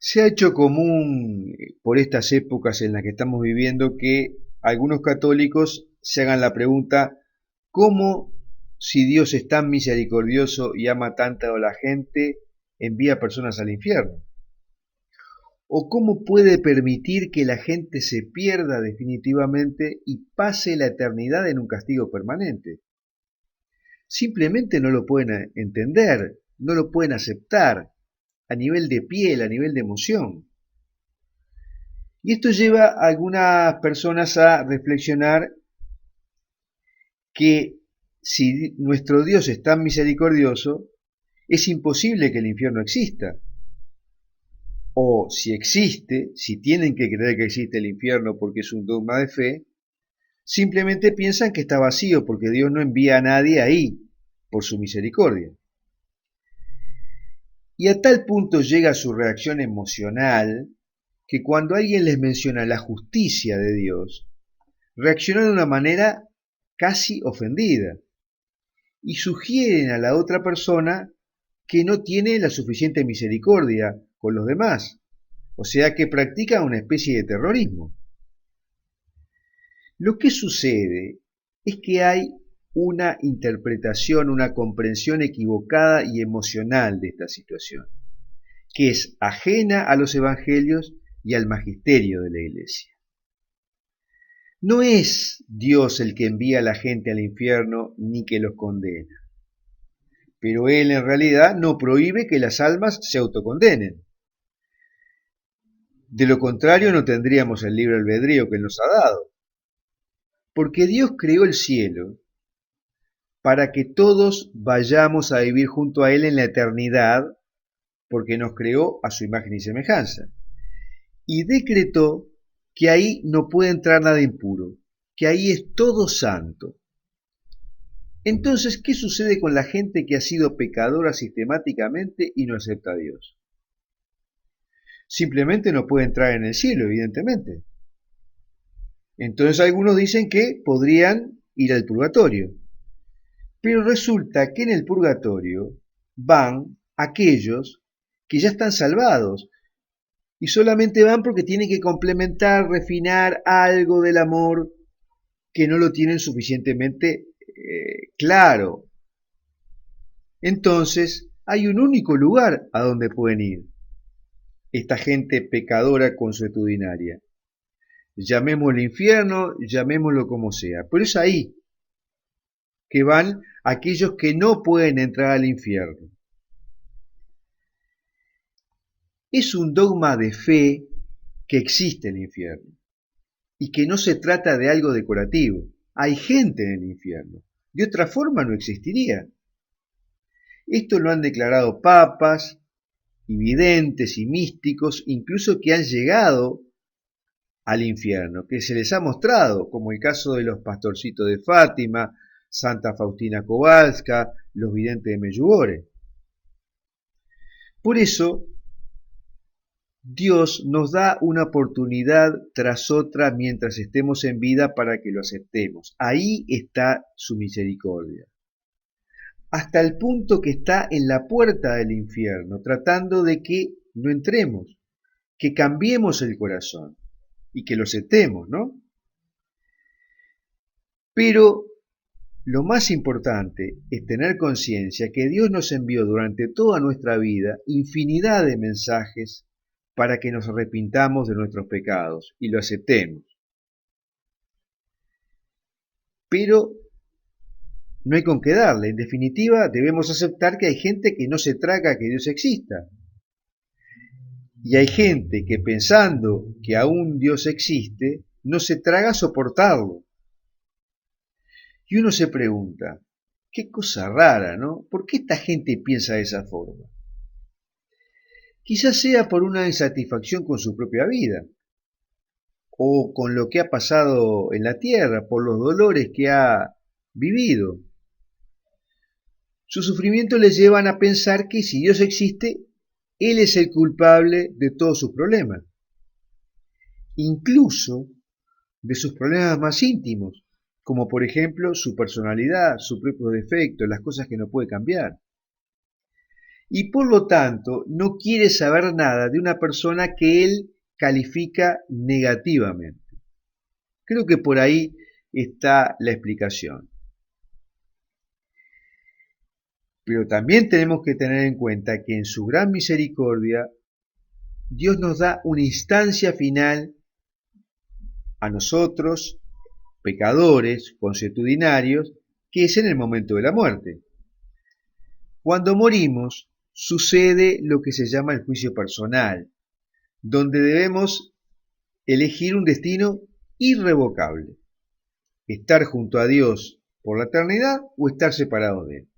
Se ha hecho común por estas épocas en las que estamos viviendo que algunos católicos se hagan la pregunta, ¿cómo, si Dios es tan misericordioso y ama tanto a la gente, envía personas al infierno? ¿O cómo puede permitir que la gente se pierda definitivamente y pase la eternidad en un castigo permanente? Simplemente no lo pueden entender, no lo pueden aceptar a nivel de piel, a nivel de emoción. Y esto lleva a algunas personas a reflexionar que si nuestro Dios es tan misericordioso, es imposible que el infierno exista. O si existe, si tienen que creer que existe el infierno porque es un dogma de fe, simplemente piensan que está vacío porque Dios no envía a nadie ahí por su misericordia. Y a tal punto llega su reacción emocional que cuando alguien les menciona la justicia de Dios, reaccionan de una manera casi ofendida y sugieren a la otra persona que no tiene la suficiente misericordia con los demás, o sea que practica una especie de terrorismo. Lo que sucede es que hay una interpretación, una comprensión equivocada y emocional de esta situación, que es ajena a los evangelios y al magisterio de la Iglesia. No es Dios el que envía a la gente al infierno ni que los condena, pero Él en realidad no prohíbe que las almas se autocondenen. De lo contrario no tendríamos el libre albedrío que Él nos ha dado, porque Dios creó el cielo para que todos vayamos a vivir junto a Él en la eternidad, porque nos creó a su imagen y semejanza, y decretó que ahí no puede entrar nada impuro, que ahí es todo santo. Entonces, ¿qué sucede con la gente que ha sido pecadora sistemáticamente y no acepta a Dios? Simplemente no puede entrar en el cielo, evidentemente. Entonces algunos dicen que podrían ir al purgatorio. Pero resulta que en el purgatorio van aquellos que ya están salvados y solamente van porque tienen que complementar, refinar algo del amor que no lo tienen suficientemente claro. Entonces hay un único lugar a donde pueden ir esta gente pecadora consuetudinaria. Llamémoslo infierno, llamémoslo como sea, pero es ahí que van aquellos que no pueden entrar al infierno. Es un dogma de fe que existe el infierno y que no se trata de algo decorativo. Hay gente en el infierno. De otra forma no existiría. Esto lo han declarado papas, y videntes y místicos, incluso que han llegado al infierno, que se les ha mostrado, como el caso de los pastorcitos de Fátima, Santa Faustina Kowalska, los videntes de Medjugorje. Por eso, Dios nos da una oportunidad tras otra mientras estemos en vida para que lo aceptemos. Ahí está su misericordia. Hasta el punto que está en la puerta del infierno, tratando de que no entremos, que cambiemos el corazón y que lo aceptemos, ¿no? Pero lo más importante es tener conciencia que Dios nos envió durante toda nuestra vida infinidad de mensajes para que nos arrepintamos de nuestros pecados y lo aceptemos. Pero no hay con qué darle. En definitiva, debemos aceptar que hay gente que no se traga que Dios exista. Y hay gente que pensando que aún Dios existe, no se traga soportarlo. Y uno se pregunta, qué cosa rara, ¿no? ¿Por qué esta gente piensa de esa forma? Quizás sea por una insatisfacción con su propia vida, o con lo que ha pasado en la tierra, por los dolores que ha vivido. Su sufrimiento les llevan a pensar que si Dios existe, Él es el culpable de todos sus problemas, incluso de sus problemas más íntimos, como por ejemplo su personalidad, su propio defecto, las cosas que no puede cambiar. y por lo tanto no quiere saber nada de una persona que él califica negativamente. Creo que por ahí está la explicación. Pero también tenemos que tener en cuenta que en su gran misericordia Dios nos da una instancia final a nosotros, pecadores, consuetudinarios, que es en el momento de la muerte. Cuando morimos, sucede lo que se llama el juicio personal, donde debemos elegir un destino irrevocable: estar junto a Dios por la eternidad o estar separados de Él.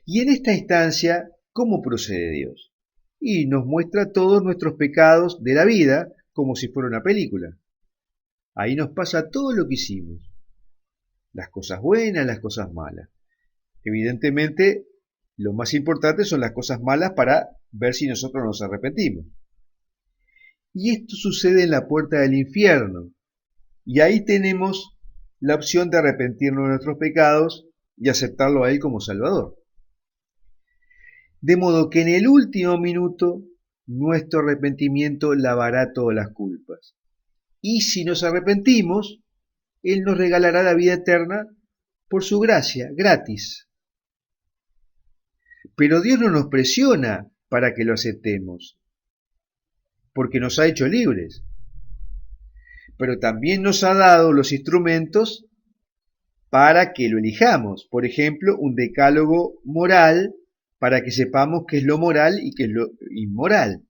Y en esta instancia, ¿cómo procede Dios? Y nos muestra todos nuestros pecados de la vida como si fuera una película. Ahí nos pasa todo lo que hicimos, las cosas buenas, las cosas malas. Evidentemente, lo más importante son las cosas malas para ver si nosotros nos arrepentimos. Y esto sucede en la puerta del infierno. Y ahí tenemos la opción de arrepentirnos de nuestros pecados y aceptarlo a Él como Salvador. De modo que en el último minuto nuestro arrepentimiento lavará todas las culpas. Y si nos arrepentimos, Él nos regalará la vida eterna por su gracia, gratis. Pero Dios no nos presiona para que lo aceptemos, porque nos ha hecho libres. Pero también nos ha dado los instrumentos para que lo elijamos. Por ejemplo, un decálogo moral para que sepamos qué es lo moral y qué es lo inmoral.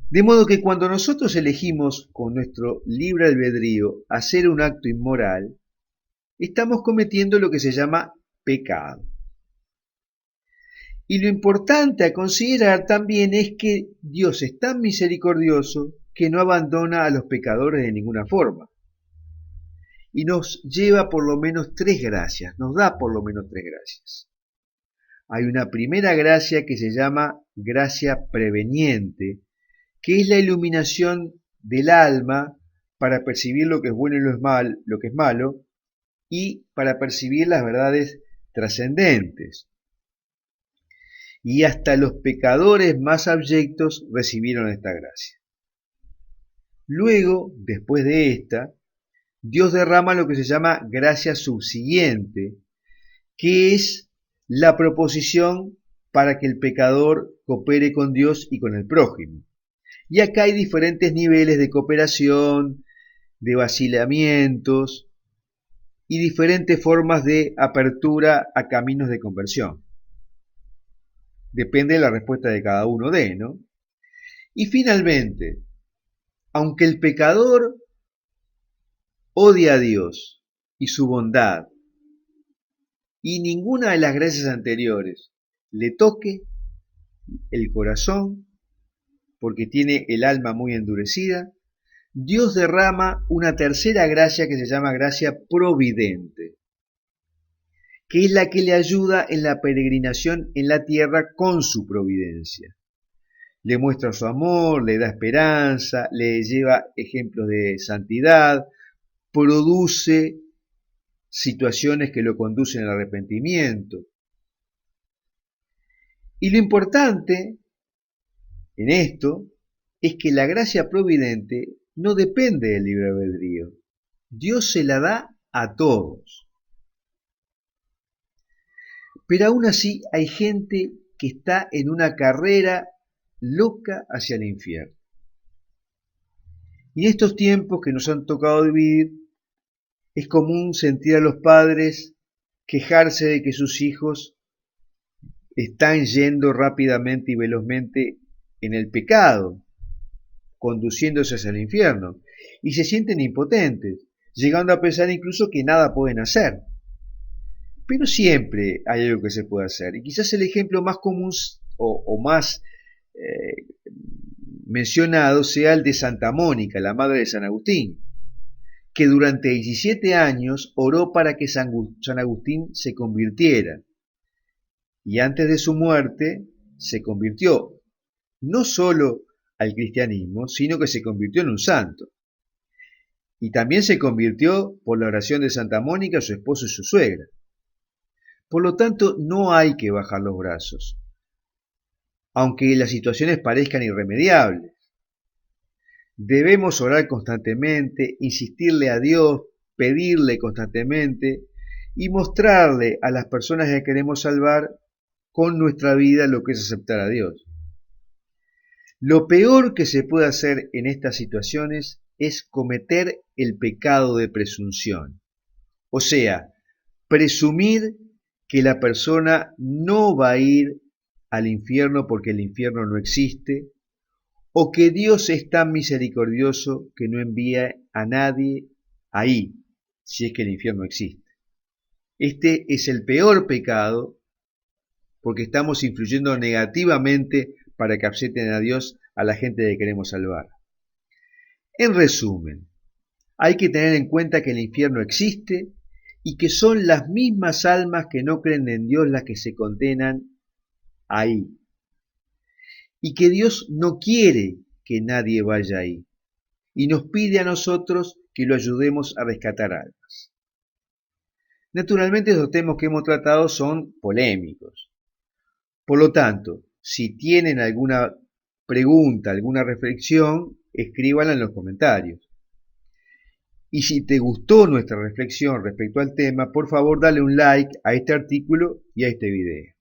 De modo que cuando nosotros elegimos con nuestro libre albedrío hacer un acto inmoral, estamos cometiendo lo que se llama pecado. Y lo importante a considerar también es que Dios es tan misericordioso que no abandona a los pecadores de ninguna forma. Y nos lleva por lo menos tres gracias, nos da por lo menos tres gracias. Hay una primera gracia que se llama gracia preveniente, que es la iluminación del alma para percibir lo que es bueno y lo que es malo, y para percibir las verdades trascendentes. Y hasta los pecadores más abyectos recibieron esta gracia. Luego, después de esta, Dios derrama lo que se llama gracia subsiguiente, que es la proposición para que el pecador coopere con Dios y con el prójimo. Y acá hay diferentes niveles de cooperación, de vacilamientos y diferentes formas de apertura a caminos de conversión. Depende de la respuesta de cada uno ¿no? Y finalmente, aunque el pecador odia a Dios y su bondad, y ninguna de las gracias anteriores le toque el corazón, porque tiene el alma muy endurecida, Dios derrama una tercera gracia que se llama gracia providente, que es la que le ayuda en la peregrinación en la tierra con su providencia. Le muestra su amor, le da esperanza, le lleva ejemplos de santidad, produce situaciones que lo conducen al arrepentimiento. Y lo importante en esto es que la gracia providente no depende del libre albedrío. Dios se la da a todos. Pero aún así hay gente que está en una carrera loca hacia el infierno. Y en estos tiempos que nos han tocado vivir, es común sentir a los padres quejarse de que sus hijos están yendo rápidamente y velozmente en el pecado, conduciéndose hacia el infierno, y se sienten impotentes, llegando a pensar incluso que nada pueden hacer. Pero siempre hay algo que se puede hacer, y quizás el ejemplo más común o más mencionado sea el de Santa Mónica, la madre de San Agustín, que durante 17 años oró para que San Agustín se convirtiera, y antes de su muerte se convirtió no solo al cristianismo, sino que se convirtió en un santo. Y también se convirtió por la oración de Santa Mónica, su esposo y su suegra. Por lo tanto, no hay que bajar los brazos, aunque las situaciones parezcan irremediables. Debemos orar constantemente, insistirle a Dios, pedirle constantemente y mostrarle a las personas que queremos salvar con nuestra vida lo que es aceptar a Dios. Lo peor que se puede hacer en estas situaciones es cometer el pecado de presunción, o sea, presumir que la persona no va a ir al infierno porque el infierno no existe, o que Dios es tan misericordioso que no envía a nadie ahí, si es que el infierno existe. Este es el peor pecado porque estamos influyendo negativamente para que acepten a Dios a la gente que queremos salvar. En resumen, hay que tener en cuenta que el infierno existe y que son las mismas almas que no creen en Dios las que se condenan ahí. Y que Dios no quiere que nadie vaya ahí. Y nos pide a nosotros que lo ayudemos a rescatar almas. Naturalmente, estos temas que hemos tratado son polémicos. Por lo tanto, si tienen alguna pregunta, alguna reflexión, escríbanla en los comentarios. Y si te gustó nuestra reflexión respecto al tema, por favor dale un like a este artículo y a este video.